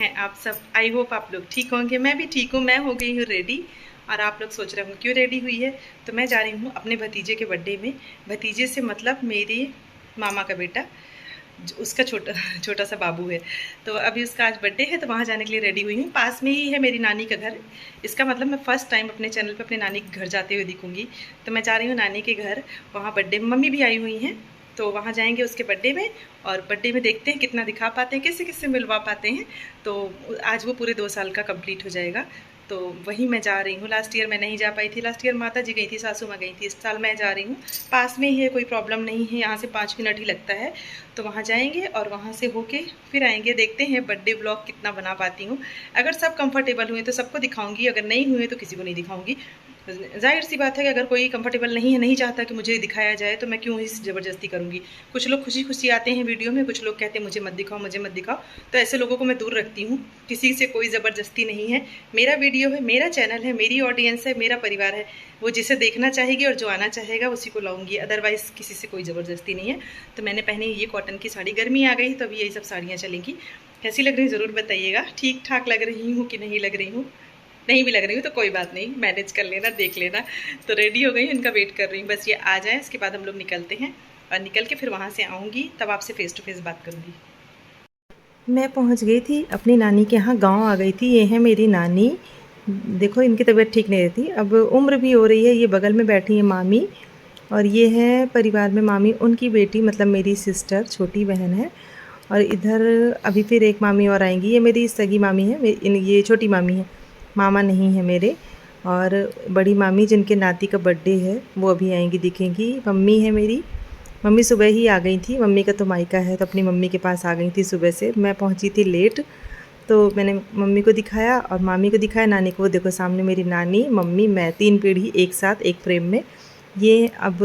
हैं आप सब। आई होप आप लोग ठीक होंगे। मैं भी ठीक हूँ। मैं हो गई हूँ रेडी। और आप लोग सोच रहे होंगे क्यों रेडी हुई है। तो मैं जा रही हूँ अपने भतीजे के बर्थडे में। भतीजे से मतलब मेरे मामा का बेटा, उसका छोटा छोटा सा बाबू है। तो अभी उसका आज बर्थडे है, तो वहाँ जाने के लिए रेडी हुई हूँ। पास में ही है मेरी नानी का घर। इसका मतलब मैं फ़र्स्ट टाइम अपने चैनल पे अपने नानी के घर जाते हुए दिखूंगी। तो मैं जा रही हूँ नानी के घर। वहाँ बर्थडे में मम्मी भी आई हुई हैं, तो वहाँ जाएंगे उसके बर्थडे में। और बर्थडे में देखते हैं कितना दिखा पाते हैं, किससे किससे मिलवा पाते हैं। तो आज वो पूरे 2 साल का कंप्लीट हो जाएगा। तो वहीं मैं जा रही हूँ। लास्ट ईयर मैं नहीं जा पाई थी। लास्ट ईयर माता जी गई थी, सासू माँ गई थी। इस साल मैं जा रही हूँ। पास में ही है, कोई प्रॉब्लम नहीं है, यहाँ से 5 मिनट ही लगता है। तो वहाँ जाएंगे और वहाँ से होके फिर आएंगे। देखते हैं बर्थडे ब्लॉग कितना बना पाती हूँ। अगर सब कंफर्टेबल हुए तो सबको दिखाऊंगी, अगर नहीं हुए तो किसी को नहीं दिखाऊंगी। जाहिर सी बात है कि अगर कोई कंफर्टेबल नहीं है, नहीं चाहता कि मुझे दिखाया जाए, तो मैं क्यों ही ज़बरदस्ती करूँगी। कुछ लोग खुशी खुशी आते हैं वीडियो में, कुछ लोग कहते हैं मुझे मत दिखाओ, मुझे मत दिखाओ। तो ऐसे लोगों को मैं दूर रखती हूँ। किसी से कोई ज़बरदस्ती नहीं है। मेरा वीडियो है, मेरा चैनल है, मेरी ऑडियंस है, मेरा परिवार है। वो जिसे देखना चाहेगी और जो आना चाहेगा उसी को लाऊंगी। अदरवाइज़ किसी से कोई ज़बरदस्ती नहीं है। तो मैंने पहनी ये कॉटन की साड़ी। गर्मी आ गई तो अभी यही सब साड़ियाँ चलेंगी। कैसी लग रही ज़रूर बताइएगा। ठीक ठाक लग रही हूँ कि नहीं लग रही हूँ। नहीं भी लग रही हूँ तो कोई बात नहीं, मैनेज कर लेना, देख लेना। तो रेडी हो गई हूँ, इनका वेट कर रही हूँ, बस ये आ जाए। इसके बाद हम लोग निकलते हैं और निकल के फिर वहाँ से आऊँगी, तब आपसे फेस टू फेस बात करूँगी। मैं पहुँच गई थी अपनी नानी के यहाँ, गाँव आ गई थी। ये है मेरी नानी। देखो इनकी तबीयत ठीक नहीं रहती, अब उम्र भी हो रही है। ये बगल में बैठी है मामी, और ये है परिवार में मामी, उनकी बेटी मतलब मेरी सिस्टर, छोटी बहन है। और इधर अभी फिर एक मामी और आएंगी। ये मेरी सगी मामी है, ये छोटी मामी है, मामा नहीं है मेरे। और बड़ी मामी जिनके नाती का बर्थडे है वो अभी आएंगी, दिखेंगी। मम्मी है मेरी, मम्मी सुबह ही आ गई थी। मम्मी का तो मायका है, तो अपनी मम्मी के पास आ गई थी सुबह से। मैं पहुंची थी लेट, तो मैंने मम्मी को दिखाया और मामी को दिखाया, नानी को। वो देखो सामने मेरी नानी, मम्मी, मैं, 3 पीढ़ी एक साथ एक फ्रेम में। ये अब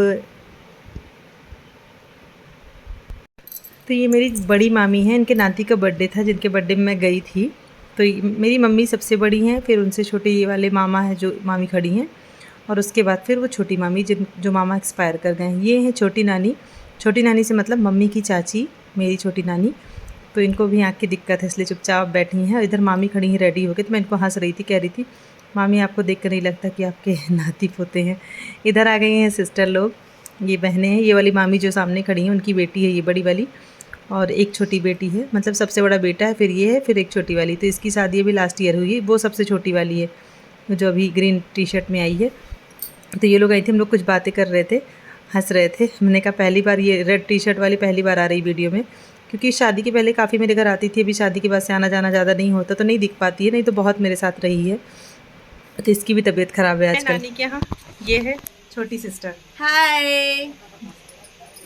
तो ये मेरी बड़ी मामी हैं, इनके नाती का बर्थडे था जिनके बर्थडे में मैं गई थी। तो मेरी मम्मी सबसे बड़ी हैं, फिर उनसे छोटे ये वाले मामा हैं जो मामी खड़ी हैं, और उसके बाद फिर वो छोटी मामी जो मामा एक्सपायर कर गए हैं। ये हैं छोटी नानी। छोटी नानी से मतलब मम्मी की चाची, मेरी छोटी नानी। तो इनको भी आँख की दिक्कत है, इसलिए चुपचाप बैठी हैं। इधर मामी खड़ी हैं रेडी होकर, तो मैं इनको हंस रही थी, कह रही थी मामी आपको देख कर नहीं लगता कि आपके नाती पोते हैं। इधर आ गई हैं सिस्टर लोग, ये बहनें हैं। ये वाली मामी जो सामने खड़ी हैं उनकी बेटी है ये बड़ी वाली, और एक छोटी बेटी है, मतलब सबसे बड़ा बेटा है, फिर ये है, फिर एक छोटी वाली। तो इसकी शादी अभी लास्ट ईयर हुई है। वो सबसे छोटी वाली है जो अभी ग्रीन टी शर्ट में आई है। तो ये लोग आई थी, हम लोग कुछ बातें कर रहे थे, हंस रहे थे। हमने कहा पहली बार ये रेड टी शर्ट वाली पहली बार आ रही वीडियो में, क्योंकि शादी के पहले काफ़ी मेरे घर आती थी। अभी शादी के बाद से आना जाना ज़्यादा नहीं होता, तो नहीं दिख पाती है, नहीं तो बहुत मेरे साथ रही है। तो इसकी भी तबीयत ख़राब है आजकल। नानी के यहाँ ये है छोटी सिस्टर। हाय,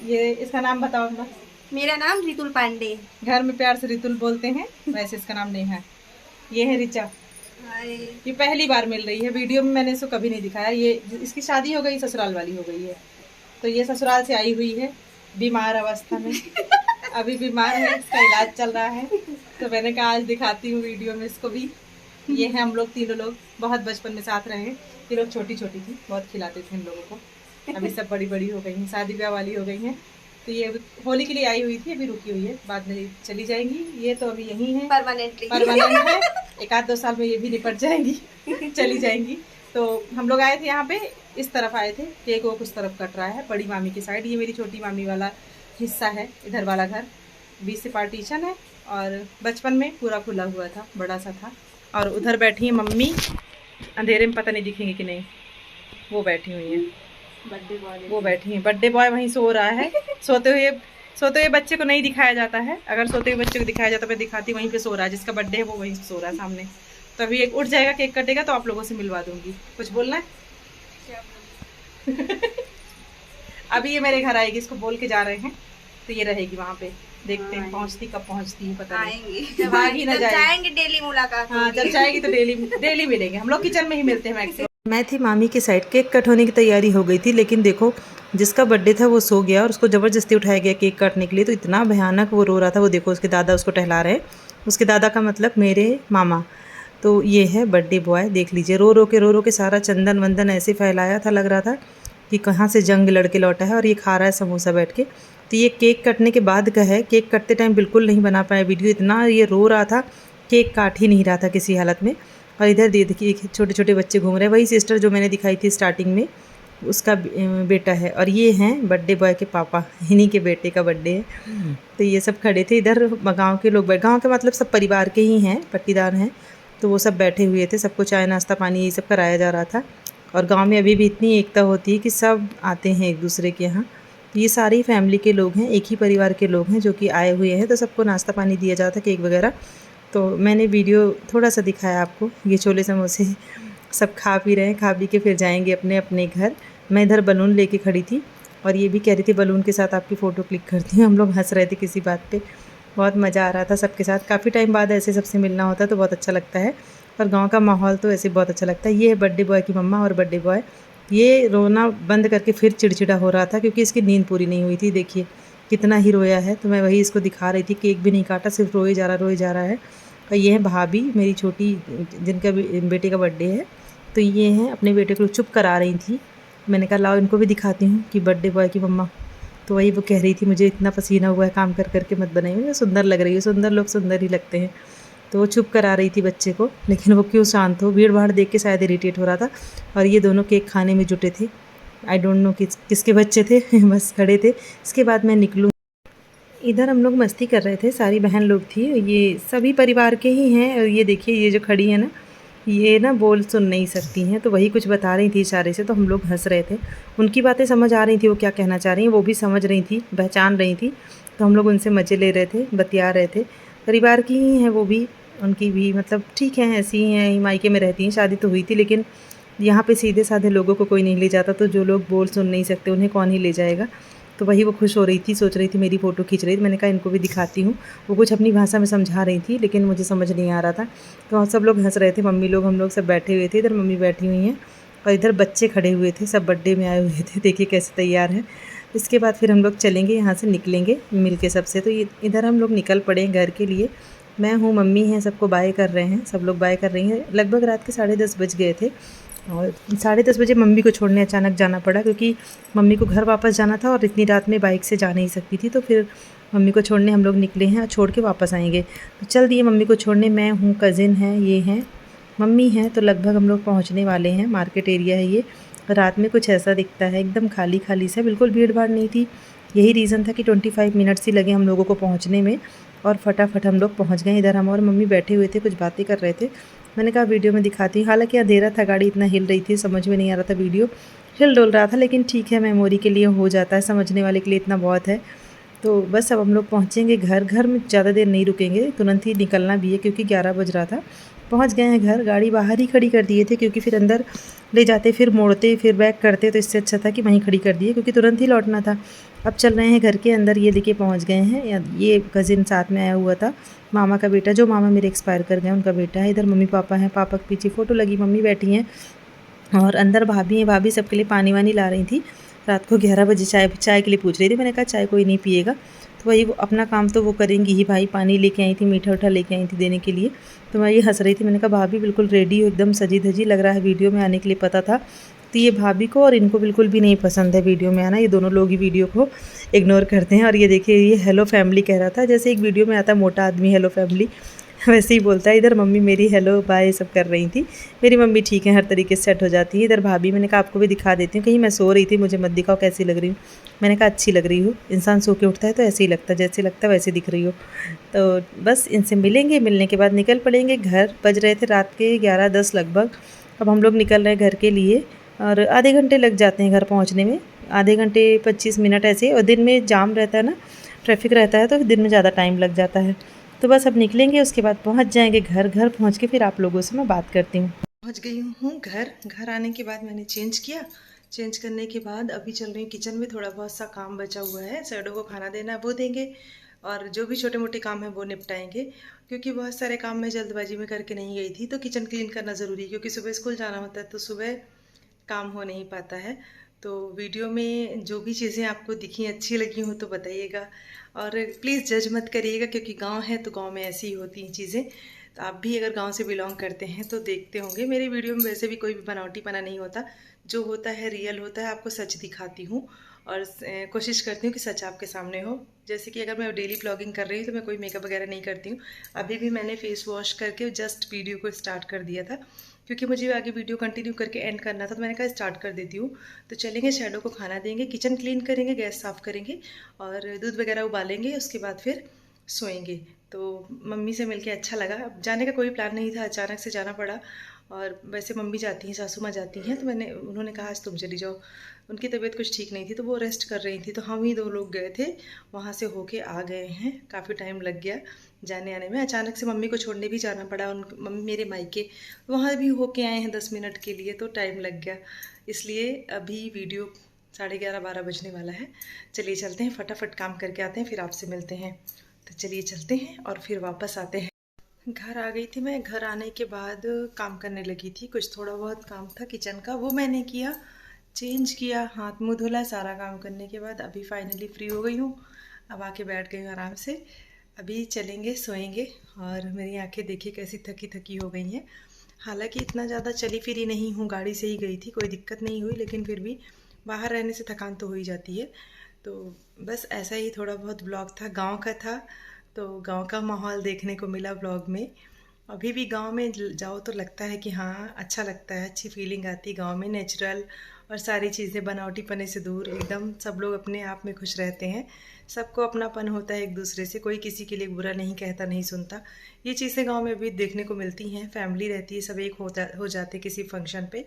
ये इसका नाम बताओ ना। मेरा नाम रितुल पांडे। घर में प्यार से रितुल बोलते हैं, वैसे इसका नाम नेहा है। ये है रिचा। हाय। ये पहली बार मिल रही है, वीडियो में मैंने इसको कभी नहीं दिखाया। ये इसकी शादी हो गई, ससुराल वाली हो गई है। तो ये ससुराल से आई हुई है बीमार अवस्था में। अभी बीमार है, इसका इलाज चल रहा है। तो मैंने कहा आज दिखाती हूँ वीडियो में इसको भी। ये है हम लोग तीनों लोग, बहुत बचपन में साथ रहे। ये लोग छोटी छोटी थी, बहुत खिलाते थे इन लोगों को। अभी सब बड़ी बड़ी हो गई हैं, शादी ब्याह वाली हो गई हैं। तो ये होली के लिए आई हुई थी, अभी रुकी हुई है, बाद में चली जाएंगी। ये तो अभी यहीं है, परमानेंट है। 1-2 साल में ये भी निपट जाएंगी, चली जाएंगी। तो हम लोग आए थे यहाँ पे, इस तरफ आए थे, केक वो उस तरफ कट रहा है, बड़ी मामी की साइड। ये मेरी छोटी मामी वाला हिस्सा है, इधर वाला घर। बीच से पार्टीशन है, और बचपन में पूरा खुला हुआ था, बड़ा सा था। और उधर बैठी है मम्मी, अंधेरे में पता नहीं दिखेंगे कि नहीं, वो बैठी हुई है। वो बैठी है, बर्थडे बॉय वहीं सो रहा है। सोते हुए बच्चे को नहीं दिखाया जाता है। अगर सोते हुए बच्चे को दिखाया जाता है, मैं दिखाती, वहीं पे सो रहा है। जिसका बर्थडे है वो वहीं सो रहा है सामने। तो अभी एक उठ जाएगा, केक कटेगा, तो आप लोगों से मिलवा दूंगी। कुछ बोलना है? अभी ये मेरे घर आएगी, इसको बोल के जा रहे हैं, तो ये रहेगी वहाँ पे। देखते हैं पहुँचती कब पहुँचती है, पता नहीं। जब आएंगी ना जाएंगे, डेली मुलाकात। हाँ, जब जाएगी तो डेली मिलेंगे। हम लोग किचन में ही मिलते हैं मैक्सिमम। मैं थी मामी की साइड, केक कट होने की तैयारी हो गई थी, लेकिन देखो जिसका बर्थडे था वो सो गया और उसको ज़बरदस्ती उठाया गया केक काटने के लिए। तो इतना भयानक वो रो रहा था। वो देखो उसके दादा उसको टहला रहे हैं। उसके दादा का मतलब मेरे मामा। तो ये है बर्थडे बॉय, देख लीजिए। रो रो के सारा चंदन वंदन ऐसे फैलाया था, लग रहा था कि कहाँ से जंग लड़के लौटा है। और ये खा रहा है समोसा बैठ के। तो ये केक कटने के बाद का है, केक कटते टाइम बिल्कुल नहीं बना पाया वीडियो, इतना ये रो रहा था केक काट ही नहीं रहा था किसी हालत में। और इधर देखिए छोटे छोटे बच्चे घूम रहे हैं, वही सिस्टर जो मैंने दिखाई थी स्टार्टिंग में, उसका बेटा है। और ये हैं बर्थडे बॉय के पापा, इन्हीं के बेटे का बर्थडे है। तो ये सब खड़े थे इधर, गांव के लोग, गांव के मतलब सब परिवार के ही हैं, पट्टीदार हैं, तो वो सब बैठे हुए थे। सबको चाय नाश्ता पानी ये सब कराया जा रहा था। और गांव में अभी भी इतनी एकता होती है कि सब आते हैं एक दूसरे के यहाँ। ये सारी फैमिली के लोग हैं, एक ही परिवार के लोग हैं जो कि आए हुए हैं, तो सबको नाश्ता पानी दिया जाता, केक वगैरह। तो मैंने वीडियो थोड़ा सा दिखाया आपको। ये छोले समोसे सब खा पी रहे हैं, खा पी के फिर जाएंगे अपने अपने घर। मैं इधर बलून लेके खड़ी थी और ये भी कह रही थी बलून के साथ आपकी फ़ोटो क्लिक करती हूँ। हम लोग हंस रहे थे किसी बात पे, बहुत मज़ा आ रहा था सबके साथ। काफ़ी टाइम बाद ऐसे सबसे मिलना होता है तो बहुत अच्छा लगता है। और गांव का माहौल तो ऐसे बहुत अच्छा लगता है। ये है बर्थडे बॉय की मम्मा और बर्थडे बॉय। ये रोना बंद करके फिर चिड़चिड़ा हो रहा था क्योंकि इसकी नींद पूरी नहीं हुई थी। देखिए कितना ही रोया है, तो मैं वही इसको दिखा रही थी। केक भी नहीं काटा, सिर्फ रोए जा रहा है। और ये है भाभी मेरी छोटी, जिनका बेटे का बर्थडे है। तो ये हैं अपने बेटे को चुप करा रही थी। मैंने कहा लाओ इनको भी दिखाती हूँ कि बर्थडे बॉय की मम्मा। तो वही वो कह रही थी मुझे इतना पसीना हुआ है काम कर करके मत बनाइए, सुंदर लग रही है। सुंदर लोग सुंदर ही लगते हैं। तो वो चुप करा रही थी बच्चे को, लेकिन वो क्यों शांत हो, भीड़ भाड़ देख के शायद इरिटेट हो रहा था। और ये दोनों केक खाने में जुटे थे। आई डोंट नो किसके बच्चे थे बस खड़े थे। इसके बाद मैं निकलूँ। इधर हम लोग मस्ती कर रहे थे, सारी बहन लोग थी, ये सभी परिवार के ही हैं। और ये देखिए ये जो खड़ी है ना, ये ना बोल सुन नहीं सकती हैं, तो वही कुछ बता रही थी इशारे से, तो हम लोग हंस रहे थे। उनकी बातें समझ आ रही थी, वो क्या कहना चाह रही हैं, वो भी समझ रही थी, पहचान रही थी। तो हम लोग उनसे मज़े ले रहे थे, बतिया रहे थे। परिवार की ही हैं वो भी, उनकी भी मतलब ठीक है, ऐसी ही हैं, मायके में रहती हैं। शादी तो हुई थी, लेकिन यहाँ पे सीधे साधे लोगों को कोई नहीं ले जाता, तो जो लोग बोल सुन नहीं सकते उन्हें कौन ही ले जाएगा। तो वही वो खुश हो रही थी, सोच रही थी मेरी फ़ोटो खींच रही थी। मैंने कहा इनको भी दिखाती हूँ। वो कुछ अपनी भाषा में समझा रही थी, लेकिन मुझे समझ नहीं आ रहा था। तो सब लोग हंस रहे थे, मम्मी लोग, हम लोग सब बैठे हुए थे। इधर मम्मी बैठी हुई हैं और इधर बच्चे खड़े हुए थे, सब बर्थडे में आए हुए थे। देखिए कैसे तैयार हैं। इसके बाद फिर हम लोग चलेंगे, यहाँ से निकलेंगे मिल के सबसे। तो इधर हम लोग निकल पड़े हैं घर के लिए। मैं हूँ, मम्मी हैं, सबको बाय कर रहे हैं, सब लोग बाय कर रही हैं। लगभग रात के 10:30 बज गए थे और 10:30 बजे मम्मी को छोड़ने अचानक जाना पड़ा, क्योंकि मम्मी को घर वापस जाना था और इतनी रात में बाइक से जा नहीं सकती थी। तो फिर मम्मी को छोड़ने हम लोग निकले हैं और छोड़ के वापस आएंगे। तो चल दिए मम्मी को छोड़ने। मैं हूँ, कज़िन है, ये हैं, मम्मी हैं। तो लगभग हम लोग पहुँचने वाले हैं। मार्केट एरिया है ये, रात में कुछ ऐसा दिखता है, एकदम खाली खाली सा, बिल्कुल भीड़ भाड़ नहीं थी। यही रीज़न था कि 25 मिनट्स ही लगे हम लोगों को पहुँचने में और फटाफट हम लोग पहुँच गए। इधर हम और मम्मी बैठे हुए थे, कुछ बातें कर रहे थे। मैंने कहा वीडियो में दिखाती हूँ। हालांकि अंधेरा था, गाड़ी इतना हिल रही थी, समझ में नहीं आ रहा था, वीडियो हिल डोल रहा था, लेकिन ठीक है, मेमोरी के लिए हो जाता है, समझने वाले के लिए इतना बहुत है। तो बस अब हम लोग पहुँचेंगे घर। घर में ज़्यादा देर नहीं रुकेंगे, तुरंत ही निकलना भी है क्योंकि 11 बज रहा था। पहुँच गए हैं घर। गाड़ी बाहर ही खड़ी कर दिए थे क्योंकि फिर अंदर ले जाते, फिर मोड़ते, फिर बैक करते, तो इससे अच्छा था कि वहीं खड़ी कर दिए क्योंकि तुरंत ही लौटना था। अब चल रहे हैं घर के अंदर। ये लेके पहुँच गए हैं। ये कज़िन साथ में आया हुआ था, मामा का बेटा, जो मामा मेरे एक्सपायर कर गए उनका बेटा है। इधर मम्मी पापा हैं, पापा के पीछे फ़ोटो लगी, मम्मी बैठी हैं और अंदर भाभी हैं। भाभी सबके लिए पानी वानी ला रही थी। रात को 11 बजे चाय के लिए पूछ रही थी। मैंने कहा चाय कोई नहीं पिएगा, तो वही वो अपना काम तो वो करेंगी ही। भाई पानी लेके आई थी, मीठा उठा लेके आई थी देने के लिए। तो मैं ये हंस रही थी। मैंने कहा भाभी बिल्कुल रेडी हो, एकदम सजी धजी, लग रहा है वीडियो में आने के लिए पता था। तो ये भाभी को और इनको बिल्कुल भी नहीं पसंद है वीडियो में आना। ये दोनों लोग ही वीडियो को इग्नोर करते हैं। और ये देखिए ये हेलो फैमिली कह रहा था, जैसे एक वीडियो में आता मोटा आदमी हेलो फैमिली, वैसे ही बोलता है। इधर मम्मी मेरी हेलो बाय सब कर रही थी। मेरी मम्मी ठीक है, हर तरीके से सेट हो जाती है। इधर भाभी, मैंने कहा आपको भी दिखा देती हूँ, कहीं मैं सो रही थी, मुझे मत दिखाओ कैसी लग रही हूँ। मैंने कहा अच्छी लग रही हो, इंसान सो के उठता है तो ऐसे ही लगता है, जैसे लगता है वैसे दिख रही हो। तो बस इनसे मिलेंगे, मिलने के बाद निकल पड़ेंगे घर। बज रहे थे रात के 11-10 लगभग। अब हम लोग निकल रहे हैं घर के लिए और आधे घंटे लग जाते हैं घर पहुँचने में, आधे घंटे 25 मिनट ऐसे। और दिन में जाम रहता है ना, ट्रैफिक रहता है, तो दिन में ज़्यादा टाइम लग जाता है। तो बस अब निकलेंगे, उसके बाद पहुंच जाएंगे घर। घर पहुंच के फिर आप लोगों से मैं बात करती हूँ। पहुंच गई हूँ घर। घर आने के बाद मैंने चेंज किया। चेंज करने के बाद अभी चल रही हूँ किचन में। थोड़ा बहुत सा काम बचा हुआ है, सैडो को खाना देना है वो देंगे, और जो भी छोटे मोटे काम है वो निपटाएंगे, क्योंकि बहुत सारे काम मैं जल्दबाजी में करके नहीं गई थी। तो किचन क्लीन करना ज़रूरी है, क्योंकि सुबह स्कूल जाना होता है तो सुबह काम हो नहीं पाता है। तो वीडियो में जो भी चीज़ें आपको दिखी अच्छी लगी हो तो बताइएगा, और प्लीज़ जज मत करिएगा, क्योंकि गांव है तो गांव में ऐसी ही होती हैं चीज़ें। तो आप भी अगर गांव से बिलोंग करते हैं तो देखते होंगे मेरे वीडियो में, वैसे भी कोई भी बनावटीपना नहीं होता, जो होता है रियल होता है, आपको सच दिखाती हूँ। और कोशिश करती हूँ कि सच आपके सामने हो। जैसे कि अगर मैं डेली ब्लॉगिंग कर रही हूँ तो मैं कोई मेकअप वगैरह नहीं करती हूँ। अभी भी मैंने फेस वॉश करके जस्ट वीडियो को स्टार्ट कर दिया था, क्योंकि मुझे आगे वीडियो कंटिन्यू करके एंड करना था, तो मैंने कहा स्टार्ट कर देती हूँ। तो चलेंगे, शैडो को खाना देंगे, किचन क्लीन करेंगे, गैस साफ़ करेंगे और दूध वगैरह उबालेंगे, उसके बाद फिर सोएंगे। तो मम्मी से मिलके अच्छा लगा। अब जाने का कोई प्लान नहीं था, अचानक से जाना पड़ा। और वैसे मम्मी जाती हैं, सासू माँ जाती हैं, तो उन्होंने कहा आज तुम चली जाओ। उनकी तबीयत कुछ ठीक नहीं थी तो वो रेस्ट कर रही थी, तो हम ही 2 लोग गए थे, वहाँ से होके आ गए हैं। काफ़ी टाइम लग गया जाने आने में। अचानक से मम्मी को छोड़ने भी जाना पड़ा, मम्मी मेरे मायके, वहाँ भी होके आए हैं 10 मिनट के लिए, तो टाइम लग गया। इसलिए अभी वीडियो 11:30-12 बजने वाला है। चलिए चलते हैं, फटाफट काम करके आते हैं, फिर आपसे मिलते हैं। तो चलिए चलते हैं और फिर वापस आते हैं। घर आ गई थी मैं। घर आने के बाद काम करने लगी थी, कुछ थोड़ा बहुत काम था किचन का, वो मैंने किया, चेंज किया, हाथ मुँह धुला। सारा काम करने के बाद अभी फाइनली फ्री हो गई हूँ। अब आके बैठ गई हूँ आराम से। अभी चलेंगे, सोएंगे। और मेरी आंखें देखिए कैसी थकी थकी हो गई हैं। हालांकि इतना ज़्यादा चली फिरी नहीं हूँ, गाड़ी से ही गई थी, कोई दिक्कत नहीं हुई, लेकिन फिर भी बाहर रहने से थकान तो हो ही जाती है। तो बस ऐसा ही थोड़ा बहुत ब्लॉग था, गांव का था, तो गांव का माहौल देखने को मिला ब्लॉग में। अभी भी गांव में जाओ तो लगता है कि हाँ अच्छा लगता है, अच्छी फीलिंग आती है गांव में, नेचुरल और सारी चीज़ें बनावटीपने से दूर, एकदम सब लोग अपने आप में खुश रहते हैं। सबको अपनापन होता है एक दूसरे से, कोई किसी के लिए बुरा नहीं कहता, नहीं सुनता। ये चीज़ें गांव में भी देखने को मिलती हैं। फैमिली रहती है, सब एक हो जाते किसी फंक्शन पे,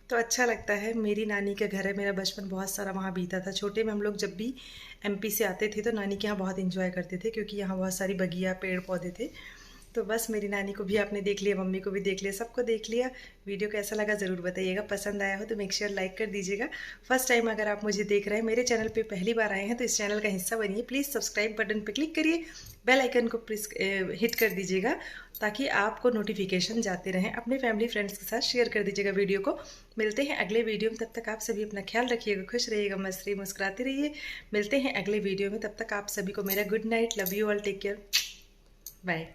तो अच्छा लगता है। मेरी नानी का घर है, मेरा बचपन बहुत सारा वहाँ बीता था। छोटे में हम लोग जब भी एमपी से आते थे तो नानी के यहाँ बहुत एंजॉय करते थे, क्योंकि यहाँ बहुत सारी बगिया पेड़ पौधे थे। तो बस मेरी नानी को भी आपने देख लिया, मम्मी को भी देख लिया, सबको देख लिया। वीडियो कैसा लगा ज़रूर बताइएगा, पसंद आया हो तो मेक श्योर लाइक कर दीजिएगा। फर्स्ट टाइम अगर आप मुझे देख रहे हैं, मेरे चैनल पे पहली बार आए हैं, तो इस चैनल का हिस्सा बनिए। प्लीज़ सब्सक्राइब बटन पे क्लिक करिए, बेल आइकन को प्रेस हिट कर दीजिएगा, ताकि आपको नोटिफिकेशन जाते रहें। अपने फैमिली फ्रेंड्स के साथ शेयर कर दीजिएगा वीडियो को। मिलते हैं अगले वीडियो में, तब तक आप सभी अपना ख्याल रखिएगा, खुश रहिएगा, मस्त रहिए, मुस्कुराते रहिए। मिलते हैं अगले वीडियो में, तब तक आप सभी को मेरा good night, love you all, take care, bye.